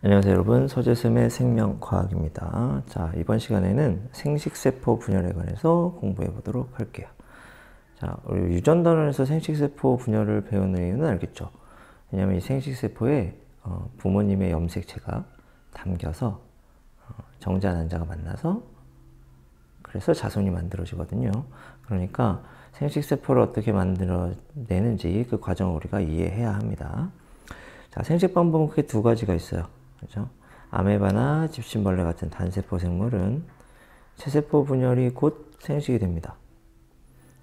안녕하세요 여러분, 서재쌤의 생명과학입니다. 자, 이번 시간에는 생식세포 분열에 관해서 공부해 보도록 할게요. 자, 우리 유전단원에서 생식세포 분열을 배우는 이유는 알겠죠? 왜냐하면 이 생식세포에 부모님의 염색체가 담겨서 정자, 난자가 만나서 그래서 자손이 만들어지거든요. 그러니까 생식세포를 어떻게 만들어내는지 그 과정을 우리가 이해해야 합니다. 자, 생식 방법은 크게 두 가지가 있어요. 그죠? 아메바나 집신벌레 같은 단세포 생물은 체세포 분열이 곧 생식이 됩니다.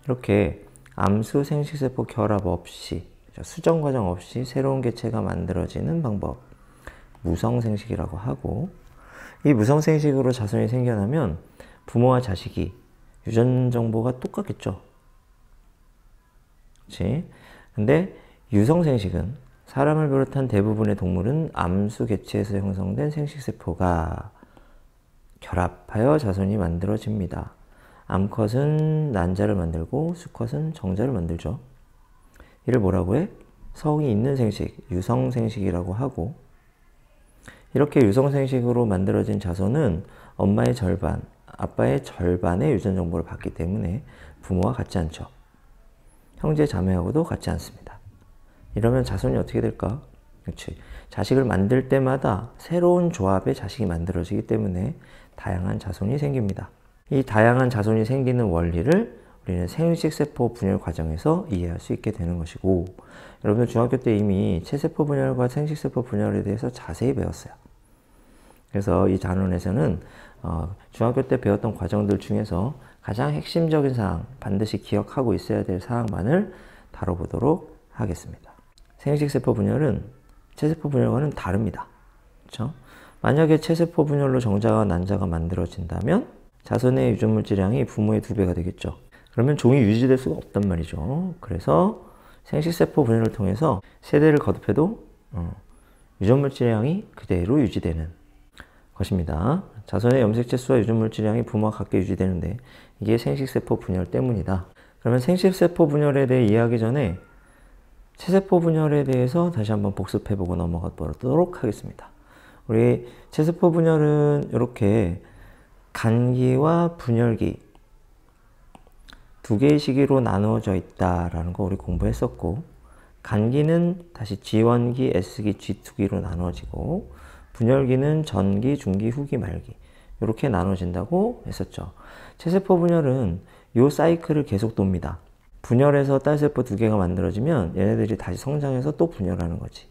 이렇게 암수 생식세포 결합 없이, 수정 과정 없이 새로운 개체가 만들어지는 방법, 무성생식이라고 하고, 이 무성생식으로 자손이 생겨나면 부모와 자식이 유전 정보가 똑같겠죠. 그렇지? 근데 유성생식은 사람을 비롯한 대부분의 동물은 암수 개체에서 형성된 생식세포가 결합하여 자손이 만들어집니다. 암컷은 난자를 만들고 수컷은 정자를 만들죠. 이를 뭐라고 해? 성이 있는 생식, 유성생식이라고 하고, 이렇게 유성생식으로 만들어진 자손은 엄마의 절반, 아빠의 절반의 유전 정보를 받기 때문에 부모와 같지 않죠. 형제 자매하고도 같지 않습니다. 이러면 자손이 어떻게 될까? 그렇지. 자식을 만들 때마다 새로운 조합의 자식이 만들어지기 때문에 다양한 자손이 생깁니다. 이 다양한 자손이 생기는 원리를 우리는 생식세포 분열 과정에서 이해할 수 있게 되는 것이고, 여러분들 중학교 때 이미 체세포 분열과 생식세포 분열에 대해서 자세히 배웠어요. 그래서 이 단원에서는 중학교 때 배웠던 과정들 중에서 가장 핵심적인 사항, 반드시 기억하고 있어야 될 사항만을 다뤄보도록 하겠습니다. 생식세포 분열은 체세포 분열과는 다릅니다. 그렇죠? 만약에 체세포 분열로 정자와 난자가 만들어진다면 자손의 유전물질량이 부모의 2배가 되겠죠. 그러면 종이 유지될 수가 없단 말이죠. 그래서 생식세포 분열을 통해서 세대를 거듭해도 유전물질량이 그대로 유지되는 것입니다. 자손의 염색체 수와 유전물질량이 부모와 같게 유지되는데 이게 생식세포 분열 때문이다. 그러면 생식세포 분열에 대해 이해하기 전에 체세포 분열에 대해서 다시 한번 복습해보고 넘어가 보도록 하겠습니다. 우리 체세포 분열은 이렇게 간기와 분열기 두 개의 시기로 나누어져 있다라는 거 우리 공부했었고, 간기는 다시 G1기, S기, G2기로 나누어지고, 분열기는 전기, 중기, 후기, 말기 이렇게 나눠진다고 했었죠. 체세포 분열은 이 사이클을 계속 돕니다. 분열해서 딸세포 2개가 만들어지면 얘네들이 다시 성장해서 또 분열하는 거지.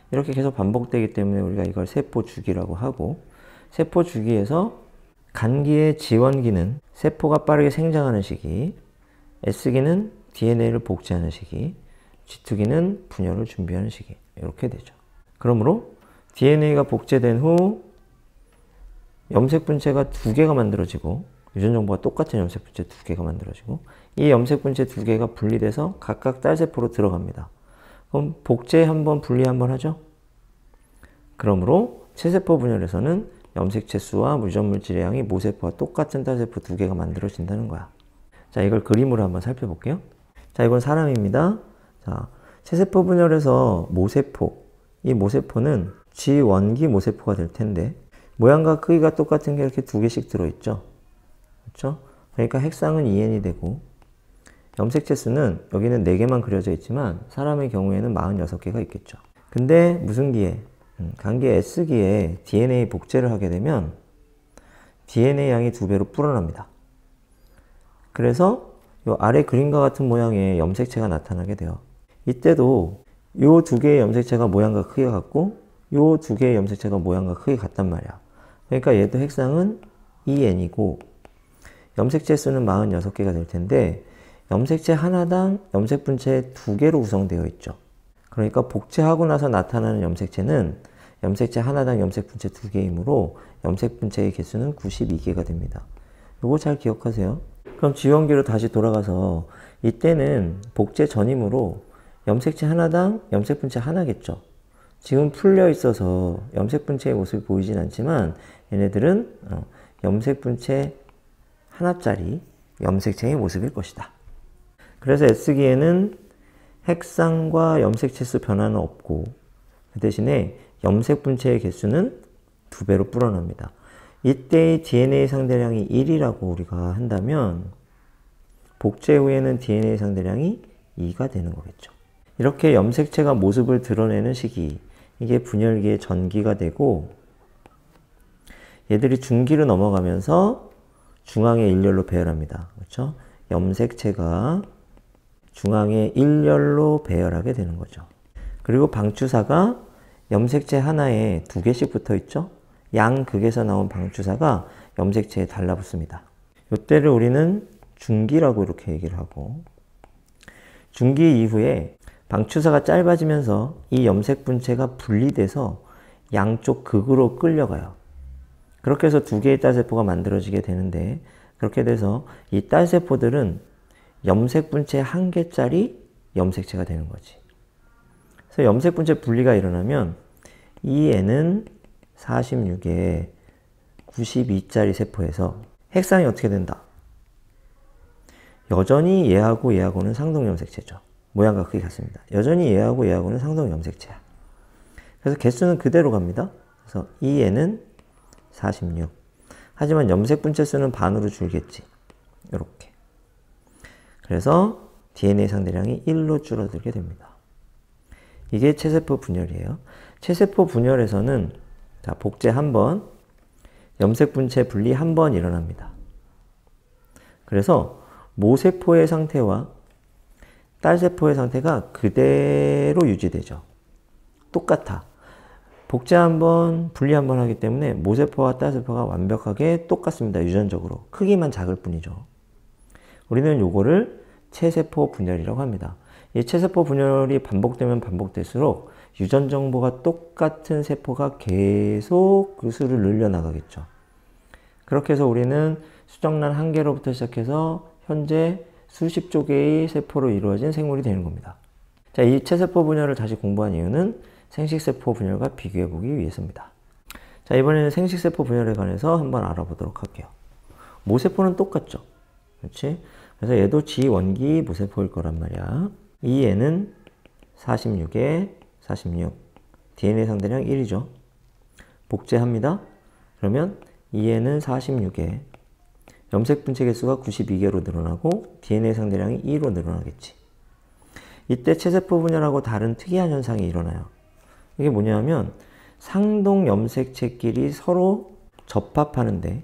이렇게 계속 반복되기 때문에 우리가 이걸 세포 주기라고 하고, 세포 주기에서 간기의 G1기는 세포가 빠르게 생장하는 시기, S기는 DNA를 복제하는 시기, G2기는 분열을 준비하는 시기, 이렇게 되죠. 그러므로 DNA가 복제된 후 염색분체가 2개가 만들어지고, 유전정보가 똑같은 염색분체 2개가 만들어지고, 이 염색분체 2개가 분리돼서 각각 딸세포로 들어갑니다. 그럼 복제 한번, 분리 한번 하죠? 그러므로 체세포 분열에서는 염색체 수와 유전물질의 모세포와 똑같은 딸세포 2개가 만들어진다는 거야. 자, 이걸 그림으로 한번 살펴볼게요. 자, 이건 사람입니다. 자, 체세포 분열에서 모세포, 이 모세포는 G1기 모세포가 될 텐데, 모양과 크기가 똑같은 게 이렇게 2개씩 들어있죠. 그렇죠? 그러니까 핵상은 2n이 되고, 염색체 수는 여기는 4개만 그려져 있지만 사람의 경우에는 46개가 있겠죠. 근데 무슨 기에? 간기 S기에 DNA 복제를 하게 되면 DNA 양이 2배로 불어납니다. 그래서 이 아래 그림과 같은 모양의 염색체가 나타나게 돼요. 이때도 이 2개의 염색체가 모양과 크기가 같고 이 2개의 염색체가 모양과 크기가 같단 말이야. 그러니까 얘도 핵상은 2n이고 염색체 수는 46개가 될 텐데 염색체 하나당 염색분체 2개로 구성되어 있죠. 그러니까 복제하고 나서 나타나는 염색체는 염색체 하나당 염색분체 2개이므로 염색분체의 개수는 92개가 됩니다. 이거 잘 기억하세요. 그럼 G1기로 다시 돌아가서 이때는 복제 전이므로 염색체 하나당 염색분체 하나겠죠. 지금 풀려 있어서 염색분체의 모습이 보이진 않지만 얘네들은 염색분체 하나짜리 염색체의 모습일 것이다. 그래서 S기에는 핵상과 염색체 수 변화는 없고 그 대신에 염색 분체의 개수는 2배로 불어납니다. 이때의 DNA 상대량이 1이라고 우리가 한다면 복제 후에는 DNA 상대량이 2가 되는 거겠죠. 이렇게 염색체가 모습을 드러내는 시기, 이게 분열기의 전기가 되고 얘들이 중기로 넘어가면서 중앙의 일렬로 배열합니다. 그렇죠? 염색체가 중앙의 일렬로 배열하게 되는 거죠. 그리고 방추사가 염색체 하나에 2개씩 붙어 있죠? 양극에서 나온 방추사가 염색체에 달라붙습니다. 이때를 우리는 중기라고 이렇게 얘기를 하고, 중기 이후에 방추사가 짧아지면서 이 염색 분체가 분리돼서 양쪽 극으로 끌려가요. 그렇게 해서 2개의 딸세포가 만들어지게 되는데, 그렇게 돼서 이 딸세포들은 염색 분체 1개짜리 염색체가 되는 거지. 그래서 염색 분체 분리가 일어나면 이 애는 46에 92짜리 세포에서 핵상이 어떻게 된다? 여전히 얘하고 얘하고는 상동 염색체죠. 모양과 크기 같습니다. 여전히 얘하고 얘하고는 상동 염색체야. 그래서 개수는 그대로 갑니다. 그래서 이 애는 46. 하지만 염색 분체 수는 반으로 줄겠지. 이렇게. 그래서 DNA 상대량이 1로 줄어들게 됩니다. 이게 체세포 분열이에요. 체세포 분열에서는 자, 복제 1번, 염색 분체 분리 1번 일어납니다. 그래서 모세포의 상태와 딸세포의 상태가 그대로 유지되죠. 똑같아. 복제 1번, 분리 1번 하기 때문에 모세포와 딸세포가 완벽하게 똑같습니다. 유전적으로. 크기만 작을 뿐이죠. 우리는 요거를 체세포 분열이라고 합니다. 이 체세포 분열이 반복되면 반복될수록 유전 정보가 똑같은 세포가 계속 그 수를 늘려나가겠죠. 그렇게 해서 우리는 수정란 1개로부터 시작해서 현재 수십조 개의 세포로 이루어진 생물이 되는 겁니다. 자, 이 체세포 분열을 다시 공부한 이유는 생식세포 분열과 비교해보기 위해서입니다. 자, 이번에는 생식세포 분열에 관해서 한번 알아보도록 할게요. 모세포는 똑같죠. 그렇지? 그래서 얘도 지원기 모세포일 거란 말이야. 이 애는 46에 46. DNA 상대량 1이죠. 복제합니다. 그러면 이 애는 46에 염색 분체 개수가 92개로 늘어나고 DNA 상대량이 2로 늘어나겠지. 이때 체세포 분열하고 다른 특이한 현상이 일어나요. 이게 뭐냐면 상동 염색체끼리 서로 접합하는데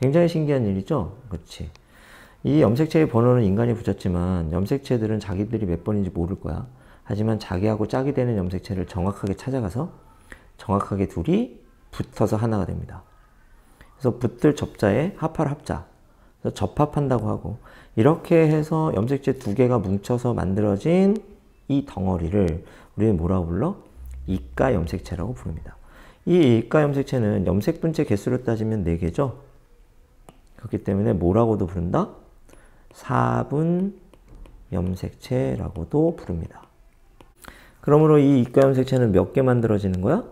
굉장히 신기한 일이죠. 그렇지. 이 염색체의 번호는 인간이 붙였지만 염색체들은 자기들이 몇 번인지 모를 거야. 하지만 자기하고 짝이 되는 염색체를 정확하게 찾아가서 정확하게 둘이 붙어서 하나가 됩니다. 그래서 붙을 접자에 합할 합자. 그래서 접합한다고 하고, 이렇게 해서 염색체 2개가 뭉쳐서 만들어진 이 덩어리를 우리는 뭐라고 불러? 이가 염색체라고 부릅니다. 이 이가 염색체는 염색 분체 개수로 따지면 4개죠. 그렇기 때문에 뭐라고도 부른다? 4분 염색체라고도 부릅니다. 그러므로 이 이가 염색체는 몇 개 만들어지는 거야?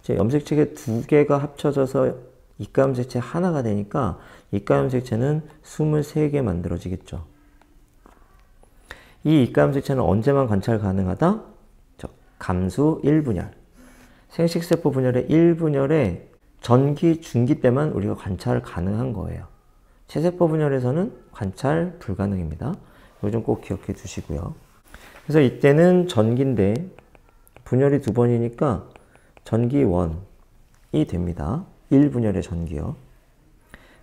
염색체 2개가 합쳐져서 이가 염색체 하나가 되니까 이가 염색체는 23개 만들어지겠죠. 이 이가 염색체는 언제만 관찰 가능하다? 감수 1분열. 생식세포 분열의 1분열에 전기, 중기 때만 우리가 관찰 가능한 거예요. 체세포 분열에서는 관찰 불가능입니다. 이거 좀 꼭 기억해 두시고요. 그래서 이때는 전기인데 분열이 2번이니까 전기 1이 됩니다. 1분열의 전기요.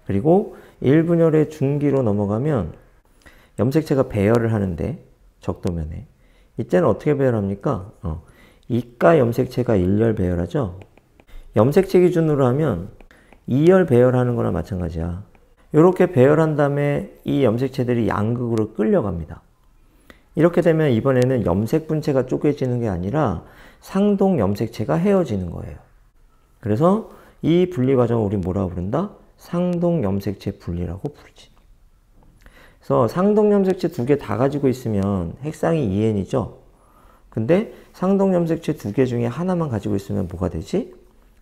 그리고 1분열의 중기로 넘어가면 염색체가 배열을 하는데 적도면에 이때는 어떻게 배열합니까? 이가 염색체가 1열 배열하죠. 염색체 기준으로 하면 2열 배열하는 거나 마찬가지야. 이렇게 배열한 다음에 이 염색체들이 양극으로 끌려갑니다. 이렇게 되면 이번에는 염색 분체가 쪼개지는 게 아니라 상동 염색체가 헤어지는 거예요. 그래서 이 분리 과정을 우리 뭐라고 부른다? 상동 염색체 분리라고 부르지. 그래서 상동 염색체 2개 다 가지고 있으면 핵상이 2n이죠. 근데 상동 염색체 2개 중에 하나만 가지고 있으면 뭐가 되지?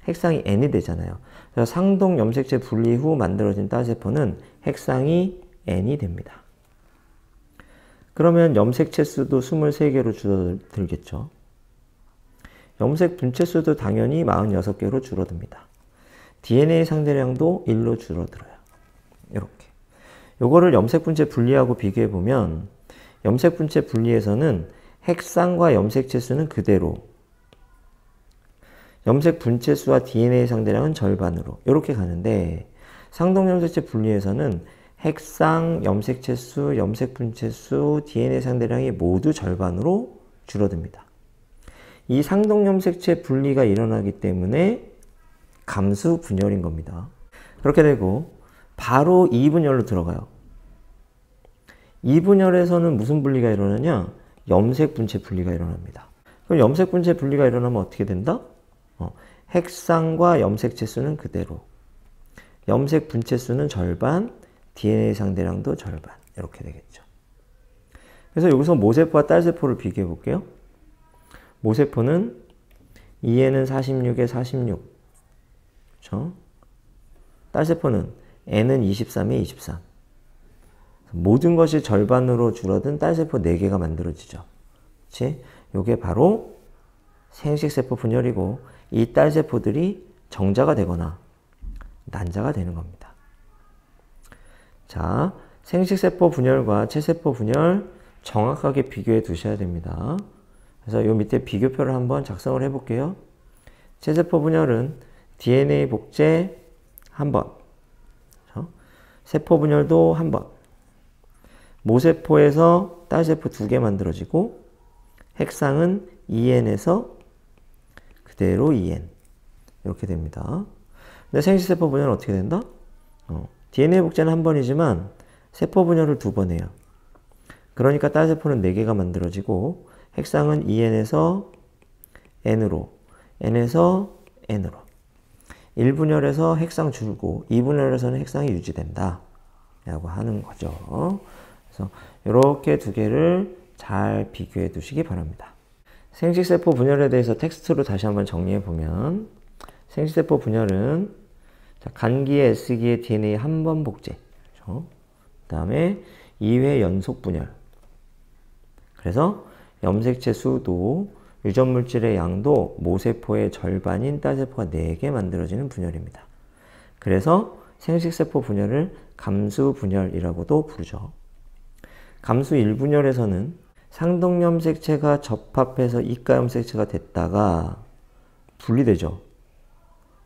핵상이 n이 되잖아요. 그래서 상동 염색체 분리 후 만들어진 딸세포는 핵상이 n이 됩니다. 그러면 염색체 수도 23개로 줄어들겠죠. 염색 분체수도 당연히 46개로 줄어듭니다. DNA 상대량도 1로 줄어들어요. 이렇게. 요거를 염색 분체 분리하고 비교해 보면 염색 분체 분리에서는 핵상과 염색체 수는 그대로, 염색 분체 수와 DNA 상대량은 절반으로 이렇게 가는데, 상동 염색체 분리에서는 핵상, 염색체 수, 염색 분체 수, DNA 상대량이 모두 절반으로 줄어듭니다. 이 상동 염색체 분리가 일어나기 때문에 감수 분열인 겁니다. 그렇게 되고 바로 2분열로 들어가요. 2분열에서는 무슨 분리가 일어나냐? 염색 분체 분리가 일어납니다. 그럼 염색 분체 분리가 일어나면 어떻게 된다? 핵상과 염색체 수는 그대로, 염색 분체 수는 절반, DNA 상대량도 절반, 이렇게 되겠죠. 그래서 여기서 모세포와 딸세포를 비교해 볼게요. 모세포는 2N은 46에 46, 그렇죠? 딸세포는 N은 23에 23. 모든 것이 절반으로 줄어든 딸세포 4개가 만들어지죠. 그치? 이게 바로 생식세포 분열이고, 이 딸세포들이 정자가 되거나 난자가 되는 겁니다. 자, 생식세포 분열과 체세포 분열 정확하게 비교해 두셔야 됩니다. 그래서 요 밑에 비교표를 한번 작성을 해볼게요. 체세포 분열은 DNA 복제 1번, 세포 분열도 1번, 모세포에서 딸세포 2개 만들어지고, 핵상은 2N에서 그대로 2N 이렇게 됩니다. 근데 생식세포 분열은 어떻게 된다? DNA 복제는 1번이지만 세포 분열을 2번 해요. 그러니까 딸세포는 4개가 만들어지고, 핵상은 2N에서 N으로, N에서 N으로. 1분열에서 핵상 줄고 2분열에서는 핵상이 유지된다 라고 하는 거죠. 그래서 이렇게 2개를 잘 비교해 두시기 바랍니다. 생식세포 분열에 대해서 텍스트로 다시 한번 정리해 보면, 생식세포 분열은 간기의 S기의 DNA 1번 복제, 그렇죠? 그 다음에 2회 연속 분열. 그래서 염색체 수도 유전물질의 양도 모세포의 절반인 딸세포가 4개 만들어지는 분열입니다. 그래서 생식세포 분열을 감수 분열이라고도 부르죠. 감수 1분열에서는 상동염색체가 접합해서 이가염색체가 됐다가 분리되죠.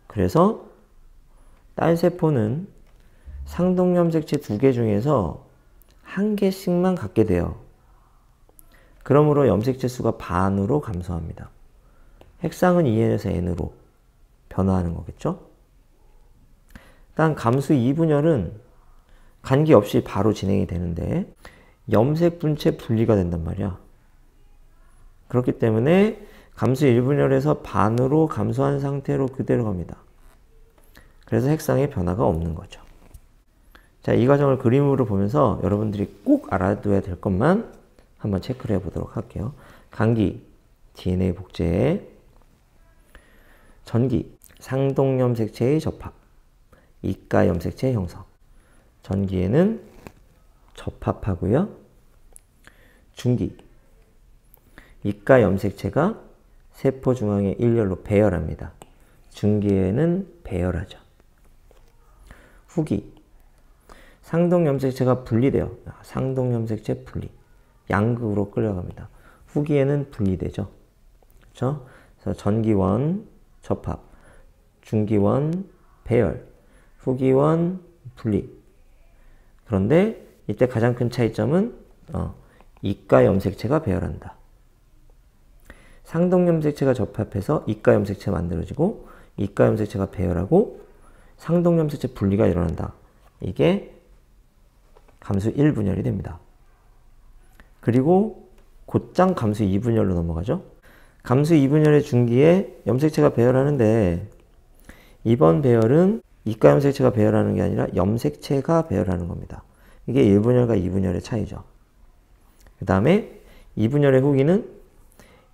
그래서 딸세포는 상동염색체 2개 중에서 1개씩만 갖게 돼요. 그러므로 염색체 수가 반으로 감소합니다. 핵상은 2N에서 N으로 변화하는 거겠죠? 일단 감수 2분열은 간기 없이 바로 진행이 되는데 염색 분체 분리가 된단 말이야. 그렇기 때문에 감수 1분열에서 반으로 감소한 상태로 그대로 갑니다. 그래서 핵상에 변화가 없는 거죠. 자, 이 과정을 그림으로 보면서 여러분들이 꼭 알아둬야 될 것만 한번 체크를 해보도록 할게요. 간기, DNA 복제, 전기, 상동염색체의 접합, 이가염색체 형성. 전기에는 접합하고요. 중기, 이가염색체가 세포 중앙에 일렬로 배열합니다. 중기에는 배열하죠. 후기, 상동염색체가 분리돼요. 상동염색체 분리. 양극으로 끌려갑니다. 후기에는 분리되죠. 그렇죠? 그래서 전기원 접합, 중기원 배열, 후기원 분리. 그런데 이때 가장 큰 차이점은 이가염색체가 배열한다. 상동염색체가 접합해서 이가염색체가 만들어지고, 이가염색체가 배열하고 상동염색체 분리가 일어난다. 이게 감수 1분열이 됩니다. 그리고 곧장 감수 2분열로 넘어가죠. 감수 2분열의 중기에 염색체가 배열하는데, 이번 배열은 이가염색체가 배열하는 게 아니라 염색체가 배열하는 겁니다. 이게 1분열과 2분열의 차이죠. 그 다음에 2분열의 후기는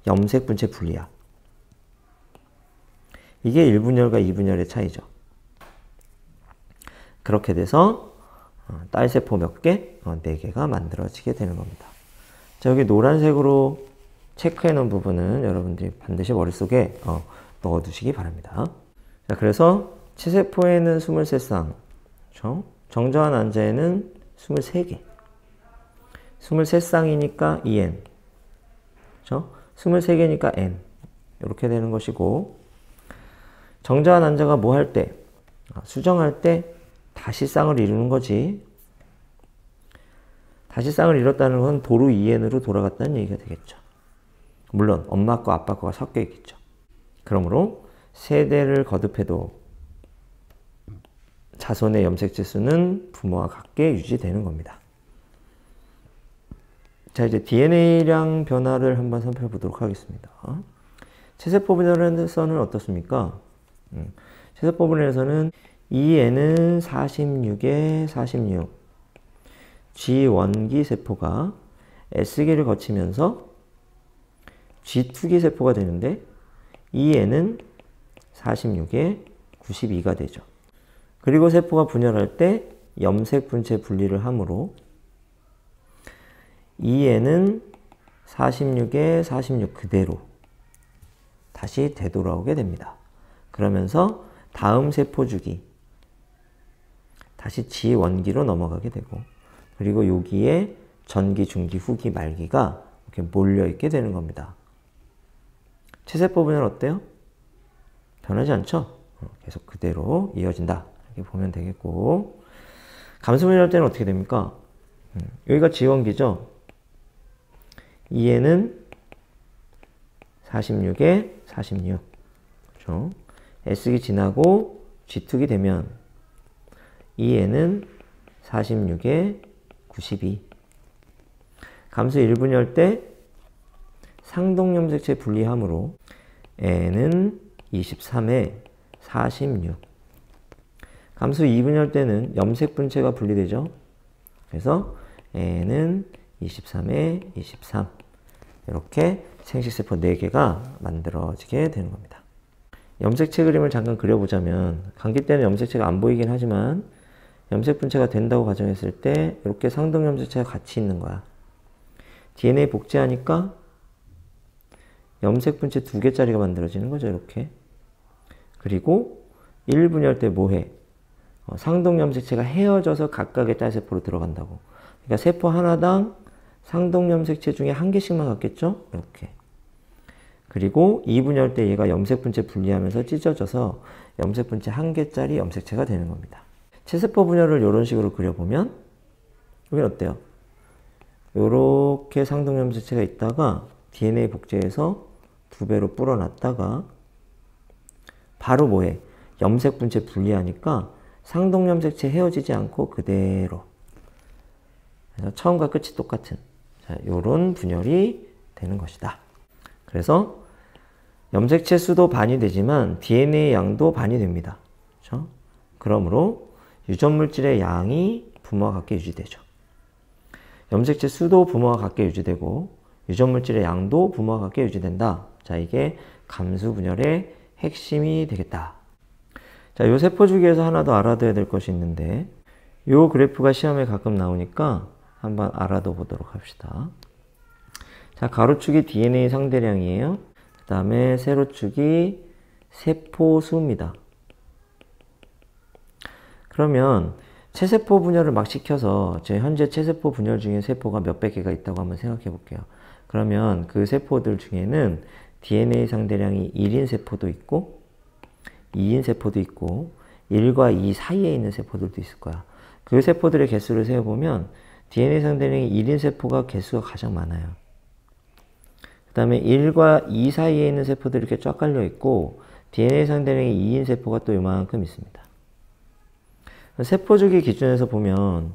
염색 분체 분리야. 이게 1분열과 2분열의 차이죠. 그렇게 돼서 딸세포 몇 개? 4개가 만들어지게 되는 겁니다. 자, 여기 노란색으로 체크해 놓은 부분은 여러분들이 반드시 머릿속에 넣어 두시기 바랍니다. 자, 그래서 체세포에는 23쌍, 그렇죠? 정저한 안자에는 23개. 23쌍이니까 2n. 그렇죠? 23개니까 n. 이렇게 되는 것이고, 정저한 안자가 뭐 할 때? 수정할 때 다시 쌍을 이루는 거지. 다시 쌍을 이뤘다는 건 도루 2n으로 돌아갔다는 얘기가 되겠죠. 물론 엄마 거 아빠 거가 섞여 있겠죠. 그러므로 세대를 거듭해도 자손의 염색체 수는 부모와 같게 유지되는 겁니다. 자, 이제 DNA량 변화를 한번 살펴보도록 하겠습니다. 체세포 분열에서는 어떻습니까? 체세포 분열에서는 EN은 46에 46, G1기 세포가 S기를 거치면서 G2기 세포가 되는데 EN은 46에 92가 되죠. 그리고 세포가 분열할 때 염색 분체 분리를 하므로 EN은 46에 46 그대로 다시 되돌아오게 됩니다. 그러면서 다음 세포 주기 다시 G1기로 넘어가게 되고, 그리고 여기에 전기, 중기, 후기, 말기가 이렇게 몰려있게 되는 겁니다. 체세포 분열 어때요? 변하지 않죠? 계속 그대로 이어진다. 이렇게 보면 되겠고, 감수 분열할 때는 어떻게 됩니까? 여기가 G1기죠? EN은 46에 46. 그렇죠? S기 지나고 G2기 되면 EN은 46에 92. 감수 1분열 때 상동염색체 분리함으로 N은 23에 46. 감수 2분열 때는 염색 분체가 분리되죠. 그래서 N은 23에 23. 이렇게 생식세포 4개가 만들어지게 되는 겁니다. 염색체 그림을 잠깐 그려보자면, 감기 때는 염색체가 안 보이긴 하지만 염색 분체가 된다고 가정했을 때 이렇게 상동 염색체가 같이 있는 거야. DNA 복제하니까 염색 분체 2개짜리가 만들어지는 거죠. 이렇게. 그리고 1분열 때 뭐해? 상동 염색체가 헤어져서 각각의 딸세포로 들어간다고. 그러니까 세포 하나당 상동 염색체 중에 1개씩만 갖겠죠? 이렇게. 그리고 2분열 때 얘가 염색 분체 분리하면서 찢어져서 염색 분체 1개짜리 염색체가 되는 겁니다. 체세포 분열을 이런 식으로 그려보면 여기 어때요? 이렇게 상동 염색체가 있다가 DNA 복제해서 2배로 불어놨다가 바로 뭐해? 염색 분체 분리하니까 상동 염색체 헤어지지 않고 그대로. 그래서 처음과 끝이 똑같은 이런 분열이 되는 것이다. 그래서 염색체 수도 반이 되지만 DNA 양도 반이 됩니다. 그렇죠? 그러므로 유전물질의 양이 부모와 같게 유지되죠. 염색체 수도 부모와 같게 유지되고 유전물질의 양도 부모와 같게 유지된다. 자, 이게 감수 분열의 핵심이 되겠다. 자, 요 세포 주기에서 하나 더 알아둬야 될 것이 있는데, 요 그래프가 시험에 가끔 나오니까 한번 알아둬 보도록 합시다. 자, 가로축이 DNA 상대량이에요. 그 다음에 세로축이 세포 수입니다. 그러면 체세포 분열을 막 시켜서 제 현재 체세포 분열 중에 세포가 몇백 개가 있다고 한번 생각해 볼게요. 그러면 그 세포들 중에는 DNA 상대량이 1인 세포도 있고 2인 세포도 있고 1과 2 사이에 있는 세포들도 있을 거야. 그 세포들의 개수를 세어보면 DNA 상대량이 1인 세포가 개수가 가장 많아요. 그 다음에 1과 2 사이에 있는 세포들이 이렇게 쫙 깔려 있고 DNA 상대량이 2인 세포가 또 요만큼 있습니다. 세포 주기 기준에서 보면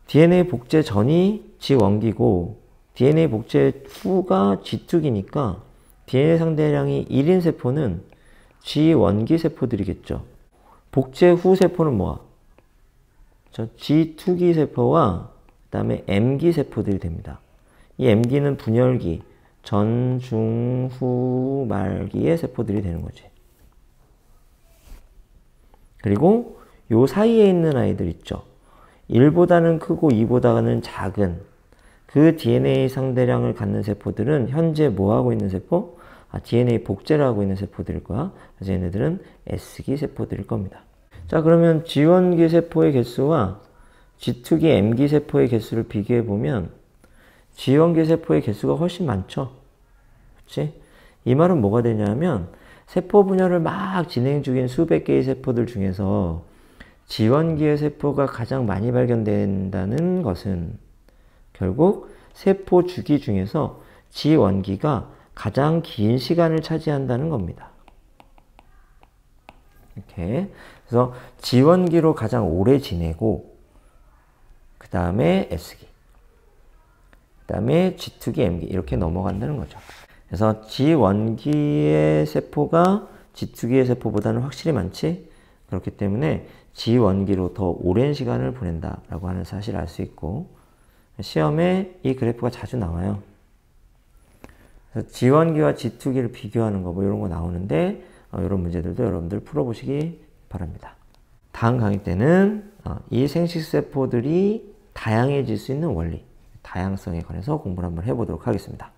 DNA 복제 전이 G1기고 DNA 복제 후가 G2기니까 DNA 상대량이 1인 세포는 G1기 세포들이겠죠. 복제 후 세포는 뭐야? G2기 세포와 그 다음에 M기 세포들이 됩니다. 이 M기는 분열기, 전, 중, 후, 말기의 세포들이 되는 거지. 그리고 요 사이에 있는 아이들 있죠. 1보다는 크고 2보다는 작은 그 DNA 상대량을 갖는 세포들은 현재 뭐 하고 있는 세포? DNA 복제를 하고 있는 세포들일 거야. 그래서 얘네들은 S기 세포들일 겁니다. 자, 그러면 G1기 세포의 개수와 G2기 M기 세포의 개수를 비교해 보면 G1기 세포의 개수가 훨씬 많죠. 그치? 이 말은 뭐가 되냐면 세포 분열을 막 진행 중인 수백 개의 세포들 중에서 G1기의 세포가 가장 많이 발견된다는 것은 결국 세포 주기 중에서 G1기가 가장 긴 시간을 차지한다는 겁니다. 이렇게. 그래서 G1기로 가장 오래 지내고 그 다음에 S기, 그 다음에 G2기, M기 이렇게 넘어간다는 거죠. 그래서 G1기의 세포가 G2기의 세포보다는 확실히 많지? 그렇기 때문에 G1기로 더 오랜 시간을 보낸다라고 하는 사실을 알 수 있고 시험에 이 그래프가 자주 나와요. 그래서 G1기와 G2기를 비교하는 거 뭐 이런 거 나오는데 이런 문제들도 여러분들 풀어보시기 바랍니다. 다음 강의 때는 이 생식세포들이 다양해질 수 있는 원리, 다양성에 관해서 공부를 한번 해보도록 하겠습니다.